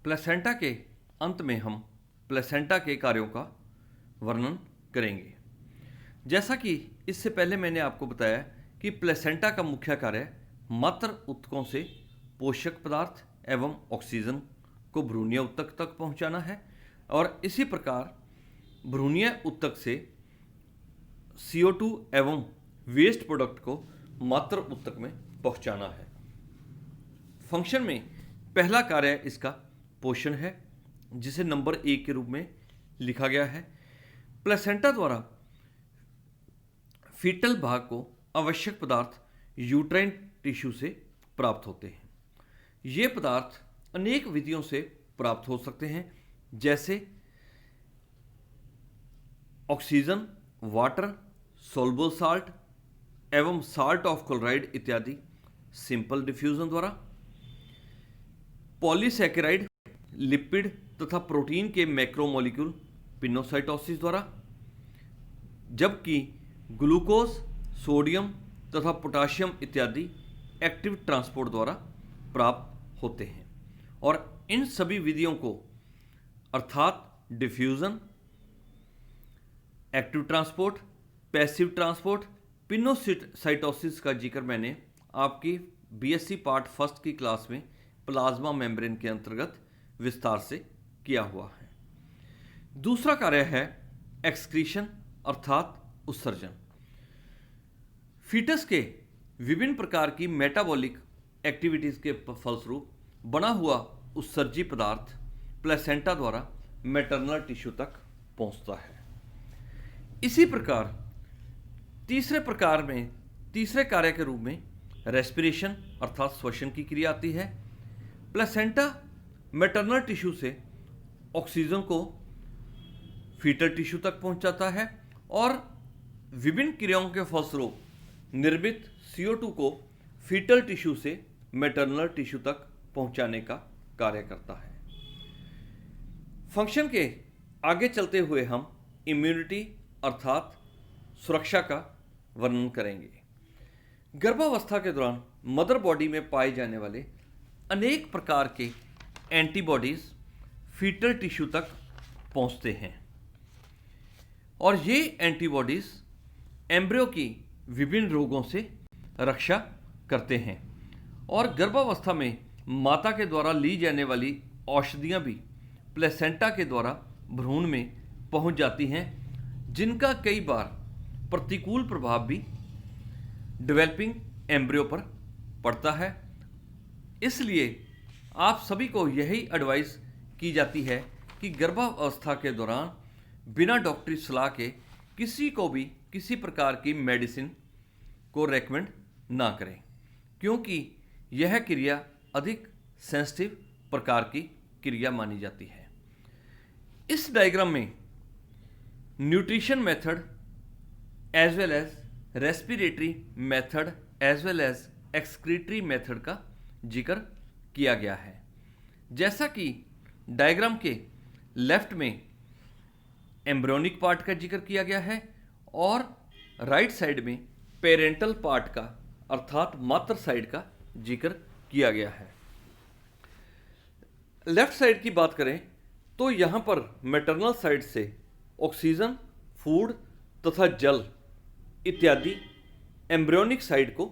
Placenta के अंत में हम प्लेसेंटा के कार्यों का वर्णन करेंगे। जैसा कि इससे पहले मैंने आपको बताया कि प्लेसेंटा का मुख्य कार्य मात्र ऊतकों से पोषक पदार्थ एवं ऑक्सीजन को भ्रूणीय ऊतक तक पहुंचाना है और इसी प्रकार भ्रूणीय ऊतक से CO2 एवं वेस्ट प्रोडक्ट को मात्र ऊतक में पहुंचाना है। फंक्शन में पहला कार्य इसका पोषण है, जिसे नंबर 1 के रूप में लिखा गया है। प्लेसेंटा द्वारा फीटल भाग को आवश्यक पदार्थ यूट्राइन टिश्यू से प्राप्त होते हैं। ये पदार्थ अनेक विधियों से प्राप्त हो सकते हैं, जैसे ऑक्सीजन, वाटर, सोलबल साल्ट एवं साल्ट ऑफ क्लोराइड इत्यादि सिंपल डिफ्यूजन द्वारा, पॉलीसैकेराइड, लिपिड तथा प्रोटीन के मैक्रोमोलिक्यूल पिनोसाइटोसिस द्वारा, जबकि ग्लूकोज, सोडियम तथा पोटाशियम इत्यादि एक्टिव ट्रांसपोर्ट द्वारा प्राप्त होते हैं। और इन सभी विधियों को अर्थात diffusion, active transport, passive transport, pinocytosis का जिक्र मैंने आपकी BSc पार्ट फर्स्ट की क्लास में प्लाज्मा मेम्ब्रेन के अंतर्गत विस्तार से किया हुआ है। दूसरा कार्य है एक्सक्रीशन अर्थात उत्सर्जन। फीटस के विभिन्न प्रकार की मेटाबॉलिक एक्टिविटीज के फलस्वरूप बना हुआ उत्सर्जी पदार्थ प्लेसेंटा द्वारा मैटरनल टिश्यू तक पहुंचता है। इसी प्रकार तीसरे कार्य के रूप में रेस्पिरेशन अर्थात श्वसन की क्रिया आती है। प्लेसेंटा मैटरनल टिश्यू से ऑक्सीजन को फीटल टिश्यू तक पहुंचाता है और विभिन्न क्रियाओं के फलस्वरूप निर्मित CO2 को फीटल टिश्यू से मैटरनल टिश्यू तक पहुंचाने का कार्य करता है। फंक्शन के आगे चलते हुए हम इम्यूनिटी अर्थात सुरक्षा का वर्णन करेंगे। गर्भावस्था के दौरान मदर बॉडी में पाए जाने वाले अनेक प्रकार के एंटीबॉडीज फीटल टिश्यू तक पहुंचते हैं और ये एंटीबॉडीज एम्ब्रियो की विभिन्न रोगों से रक्षा करते हैं और गर्भावस्था में माता के द्वारा ली जाने वाली औषधियां भी प्लेसेंटा के द्वारा भ्रूण में पहुंच जाती हैं, जिनका कई बार प्रतिकूल प्रभाव भी डेवलपिंग एम्ब्रियो पर पड़ता है। इसलिए आप सभी को यही एडवाइस की जाती है कि गर्भावस्था के दौरान बिना डॉक्टरी सलाह के किसी को भी किसी प्रकार की मेडिसिन को रेकमेंड ना करें, क्योंकि यह क्रिया अधिक सेंसिटिव प्रकार की क्रिया मानी जाती है। इस डायग्राम में nutrition method as well as respiratory method as well as excretory method का जिक्र किया गया है। जैसा कि डायग्राम के लेफ्ट में एम्ब्रियोनिक पार्ट का जिक्र किया गया है और राइट साइड में पेरेंटल पार्ट का अर्थात मातृ साइड का जिक्र किया गया है। लेफ्ट साइड की बात करें तो यहाँ पर मैटरनल साइड से ऑक्सीजन, फूड तथा जल इत्यादि एम्ब्रियोनिक साइड को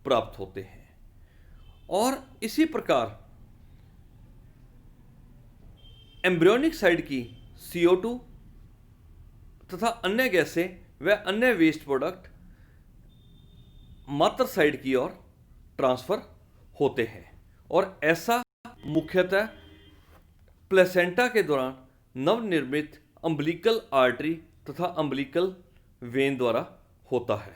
प्राप्त होते हैं और इसी प्रकार एम्ब्रियोनिक साइड की CO2 तथा अन्य गैसें व अन्य वेस्ट प्रोडक्ट मातृ साइड की ओर ट्रांसफर होते हैं और ऐसा मुख्यतः प्लेसेंटा के दौरान नवनिर्मित अम्बिलिकल आर्टरी तथा अम्बिलिकल वेन द्वारा होता है।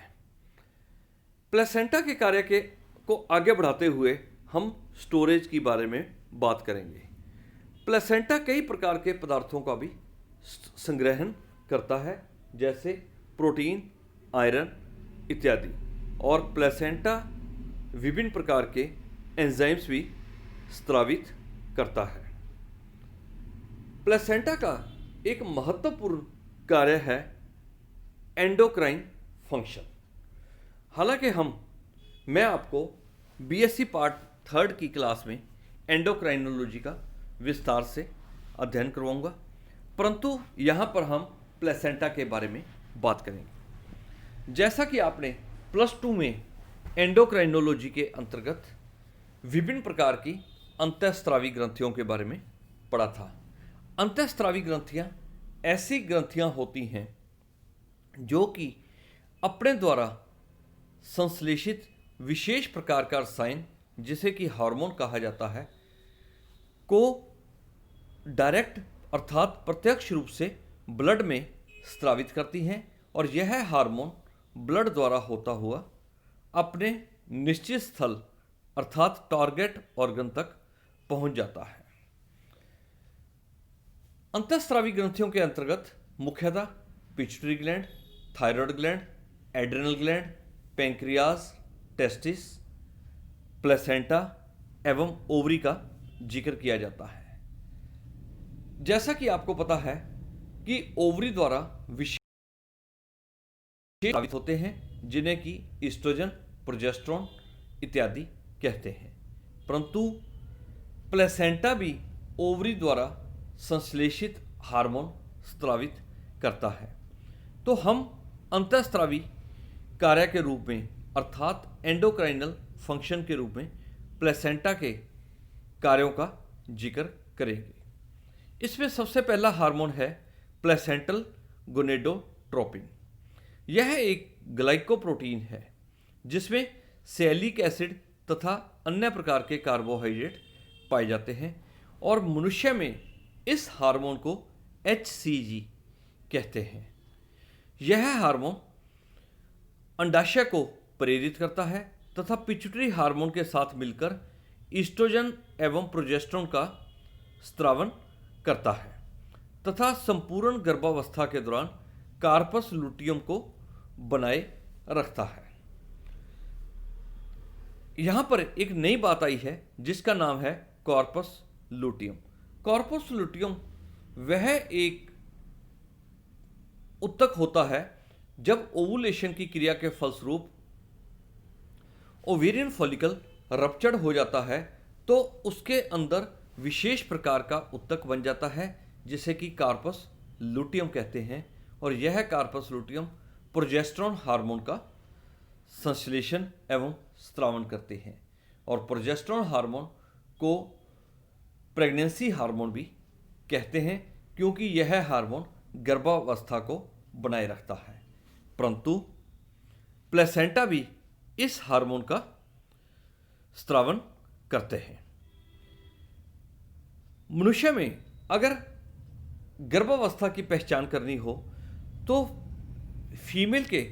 प्लेसेंटा के कार्य को आगे बढ़ाते हुए हम स्टोरेज की बारे में बात करेंगे। प्लेसेंटा कई प्रकार के पदार्थों का भी संग्रहण करता है, जैसे प्रोटीन, आयरन इत्यादि, और प्लेसेंटा विभिन्न प्रकार के एंजाइम्स भी स्रावित करता है। प्लेसेंटा का एक महत्वपूर्ण कार्य है एंडोक्राइन फंक्शन। हालांकि मैं आपको BSc पार्ट थर्ड की क्लास में एंडोक्राइनोलॉजी का विस्तार से अध्ययन करवाऊंगा, परंतु यहाँ पर हम प्लेसेंटा के बारे में बात करेंगे। जैसा कि आपने +2 में एंडोक्राइनोलॉजी के अंतर्गत विभिन्न प्रकार की अंतःस्रावी ग्रंथियों के बारे में पढ़ा था। अंतःस्रावी ग्रंथियाँ ऐसी ग्रंथियाँ होती हैं जो कि अपने द्वारा संश्लेषित विशेष प्रकार का रसायन, जिसे कि हार्मोन कहा जाता है, को डायरेक्ट अर्थात प्रत्यक्ष रूप से ब्लड में स्रावित करती हैं और यह हार्मोन ब्लड द्वारा होता हुआ अपने निश्चित स्थल अर्थात टारगेट ऑर्गन तक पहुंच जाता है। अंतःस्रावी ग्रंथियों के अंतर्गत मुख्यतः pituitary gland, thyroid gland, adrenal gland, pancreas, testis, placenta एवं ओवरी का जिक्र किया जाता है। जैसा कि आपको पता है कि ओवरी द्वारा विशेष स्रावित होते हैं जिन्हें कि ईस्ट्रोजन, प्रोजेस्टेरोन इत्यादि कहते हैं, परंतु प्लेसेंटा भी ओवरी द्वारा संश्लेषित हार्मोन स्रावित करता है। तो हम अंतःस्रावी कार्य के रूप में अर्थात एंडोक्राइनल फंक्शन के रूप में प्लेसेंटा के कार्यों का जिक्र करेंगे। इसमें सबसे पहला हार्मोन है प्लेसेंटल गोनेडोट्रोपिन। यह एक ग्लाइकोप्रोटीन है जिसमें सैलिक एसिड तथा अन्य प्रकार के कार्बोहाइड्रेट पाए जाते हैं और मनुष्य में इस हार्मोन को HCG कहते हैं। यह हार्मोन अंडाशय को प्रेरित करता है तथा पिट्यूटरी हार्मोन के साथ मिलकर ईस्ट्रोजन एवं प्रोजेस्टेरोन का स्रावन करता है तथा संपूर्ण गर्भावस्था के दौरान कार्पस लुटियम को बनाए रखता है। यहां पर एक नई बात आई है जिसका नाम है कॉर्पस लुटियम। कॉर्पस लुटियम वह एक उत्तक होता है जब ओवुलेशन की क्रिया के फलस्वरूप ओवेरियन फॉलिकल रप्चर्ड हो जाता है तो उसके अंदर विशेष प्रकार का उत्तक बन जाता है जिसे कि कार्पस लुटियम कहते हैं और यह कार्पस लुटियम प्रोजेस्टेरोन हार्मोन का संश्लेषण एवं स्रावन करते हैं और प्रोजेस्टेरोन हार्मोन को प्रेगनेंसी हार्मोन भी कहते हैं क्योंकि यह हार्मोन गर्भावस्था को बनाए रखता है, परंतु प्लेसेंटा भी इस हार्मोन का स्रावन करते हैं। मनुष्य में अगर गर्भावस्था की पहचान करनी हो तो फीमेल के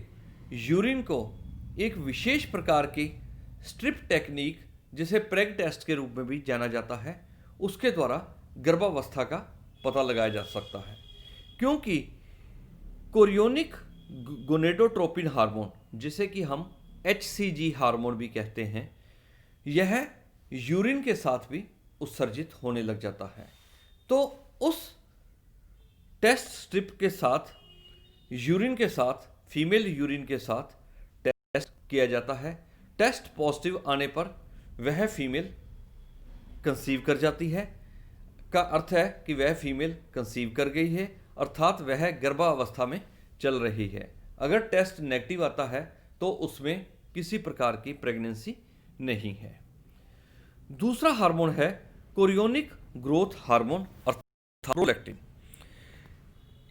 यूरिन को एक विशेष प्रकार की स्ट्रिप टेक्निक जिसे प्रेग टेस्ट के रूप में भी जाना जाता है उसके द्वारा गर्भावस्था का पता लगाया जा सकता है, क्योंकि कोरियोनिक गोनेडोट्रोपिन हार्मोन जिसे कि हम HCG हार्मोन भी कहते हैं, यह यूरिन के साथ भी उत्सर्जित होने लग जाता है। तो उस टेस्ट स्ट्रिप के साथ यूरिन के साथ फीमेल यूरिन के साथ टेस्ट किया जाता है। टेस्ट पॉजिटिव आने पर वह फीमेल कंसीव कर जाती है, का अर्थ है कि वह फीमेल कंसीव कर गई है अर्थात वह गर्भावस्था में चल रही है। अगर टेस्ट नेगेटिव आता है तो उसमें किसी प्रकार की प्रेगनेंसी नहीं है। दूसरा हार्मोन है कोरियोनिक ग्रोथ हार्मोन अर्थात प्रोलैक्टिन।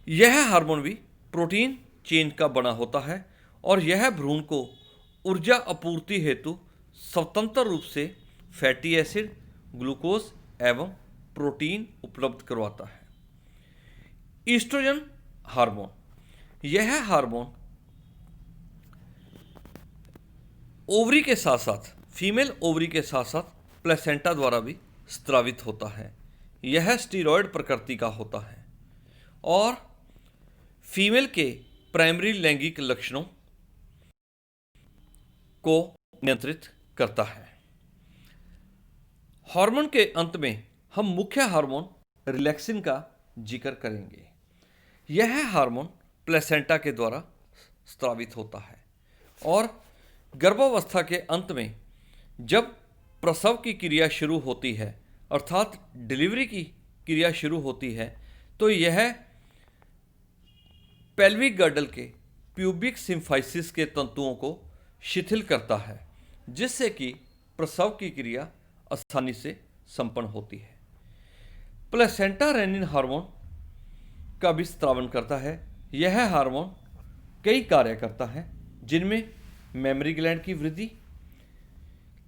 यह हार्मोन भी प्रोटीन चेन का बना होता है और यह भ्रूण को ऊर्जा आपूर्ति हेतु स्वतंत्र रूप से फैटी एसिड, ग्लूकोज एवं प्रोटीन उपलब्ध करवाता है। ईस्ट्रोजन हार्मोन, यह हार्मोन ओवरी के साथ साथ फीमेल ओवरी के साथ साथ प्लेसेंटा द्वारा भी स्रावित होता है। यह स्टीरॉयड प्रकृति का होता है और फीमेल के प्राइमरी लैंगिक लक्षणों को नियंत्रित करता है। हार्मोन के अंत में हम मुख्य हार्मोन रिलैक्सिन का जिक्र करेंगे। यह हार्मोन प्लेसेंटा के द्वारा स्रावित होता है और गर्भावस्था के अंत में जब प्रसव की क्रिया शुरू होती है अर्थात डिलीवरी की क्रिया शुरू होती है तो यह पेल्विक गर्डल के प्यूबिक सिम्फाइसिस के तंतुओं को शिथिल करता है, जिससे कि प्रसव की क्रिया आसानी से संपन्न होती है। प्लेसेंटा रेनिन हार्मोन का भी स्रावन करता है। यह हार्मोन कई कार्य करता है, जिनमें मेमरी ग्लैंड की वृद्धि,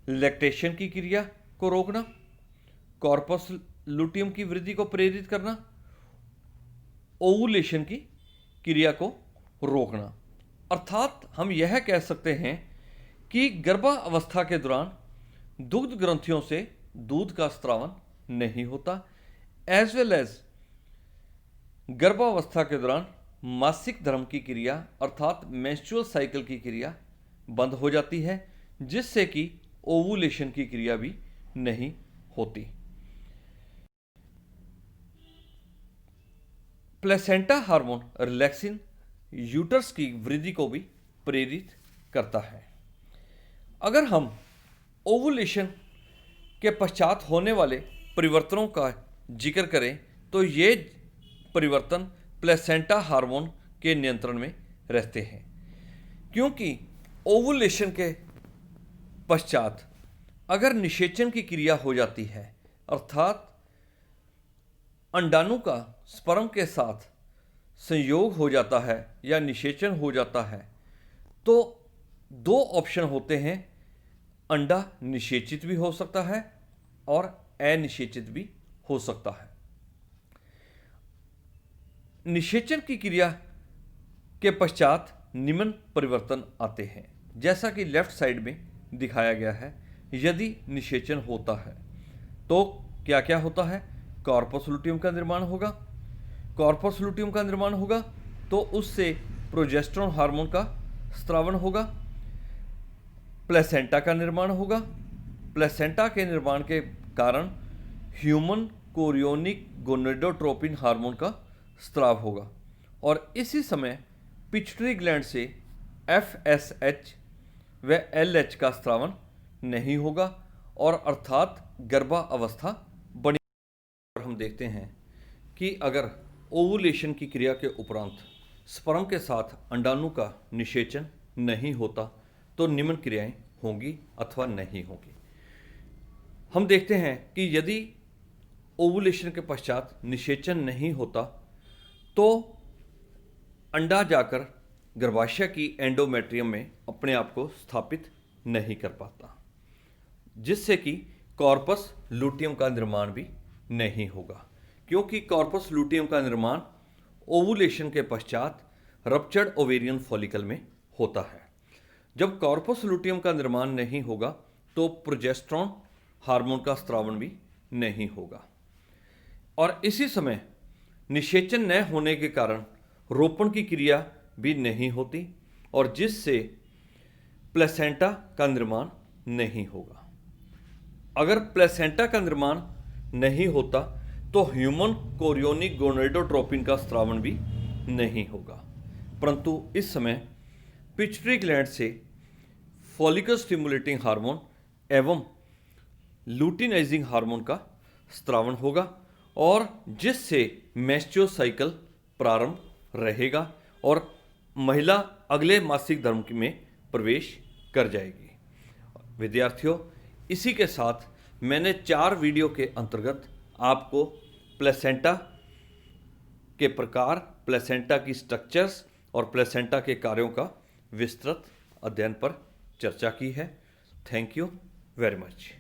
लैक्टेशन की क्रिया को रोकना, कॉर्पस लुटियम की वृद्धि को प्रेरित करना, ओवुलेशन की क्रिया को रोकना। अर्थात हम यह कह सकते हैं कि गर्भावस्था के दौरान दुग्ध ग्रंथियों से दूध का स्रावन नहीं होता, एज वेल एज गर्भावस्था के दौरान मासिक धर्म की क्रिया अर्थात मेंस्ट्रुअल साइकिल की क्रिया बंद हो जाती है, जिससे कि ओवुलेशन की क्रिया भी नहीं होती। प्लेसेंटा हार्मोन रिलैक्सिन यूटरस की वृद्धि को भी प्रेरित करता है। अगर हम ओवुलेशन के पश्चात होने वाले परिवर्तनों का जिक्र करें तो ये परिवर्तन प्लेसेंटा हार्मोन के नियंत्रण में रहते हैं, क्योंकि ओवुलेशन के पश्चात अगर निषेचन की क्रिया हो जाती है अर्थात अंडाणु का स्पर्म के साथ संयोग हो जाता है या निषेचन हो जाता है, तो दो ऑप्शन होते हैं। अंडा निषेचित भी हो सकता है और अनिषेचित भी हो सकता है। निषेचन की क्रिया के पश्चात निम्न परिवर्तन आते हैं, जैसा कि लेफ्ट साइड में दिखाया गया है। यदि निषेचन होता है तो क्या क्या होता है? कॉर्पस लुटियम का निर्माण होगा। कॉर्पस लुटियम का निर्माण होगा तो उससे प्रोजेस्टेरोन हार्मोन का स्रावन होगा। प्लेसेंटा का निर्माण होगा। प्लेसेंटा के निर्माण के कारण ह्यूमन कोरियोनिक गोनेडोट्रोपिन हार्मोन का स्राव होगा और इसी समय पिट्यूटरी ग्लैंड से FSH व LH का स्रावन नहीं होगा और अर्थात गर्भावस्था बनी। हम देखते हैं कि अगर ओवुलेशन की क्रिया के उपरांत स्पर्म के साथ अंडाणु का निषेचन नहीं होता तो निम्न क्रियाएं होंगी अथवा नहीं होंगी। हम देखते हैं कि यदि ओवुलेशन के पश्चात निषेचन नहीं होता तो अंडा जाकर गर्भाशय की एंडोमेट्रियम में अपने आप को स्थापित नहीं कर पाता, जिससे कि कॉर्पस लुटियम का निर्माण भी नहीं होगा, क्योंकि कॉर्पस लुटियम का निर्माण ओवुलेशन के पश्चात रप्चर्ड ओवेरियन फॉलिकल में होता है। जब कॉर्पस लुटियम का निर्माण नहीं होगा तो प्रोजेस्टेरोन हार्मोन का स्रावन भी नहीं होगा और इसी समय निषेचन न होने के कारण रोपण की क्रिया भी नहीं होती और जिससे प्लेसेंटा का निर्माण नहीं होगा। अगर प्लेसेंटा का निर्माण नहीं होता तो ह्यूमन कोरियोनिक गोनेडोट्रोपिन का स्रावन भी नहीं होगा, परंतु इस समय पिट्यूटरी ग्लैंड से फॉलिकल स्टिमुलेटिंग हार्मोन एवं लुटिनाइजिंग हार्मोन का स्रावन होगा और जिससे मेंस्ट्रुअल साइकिल प्रारंभ रहेगा और महिला अगले मासिक धर्म में प्रवेश कर जाएगी। विद्यार्थियों, इसी के साथ मैंने 4 वीडियो के अंतर्गत आपको प्लेसेंटा के प्रकार, प्लेसेंटा की स्ट्रक्चर्स और प्लेसेंटा के कार्यों का विस्तृत अध्ययन पर चर्चा की है। Thank you very much.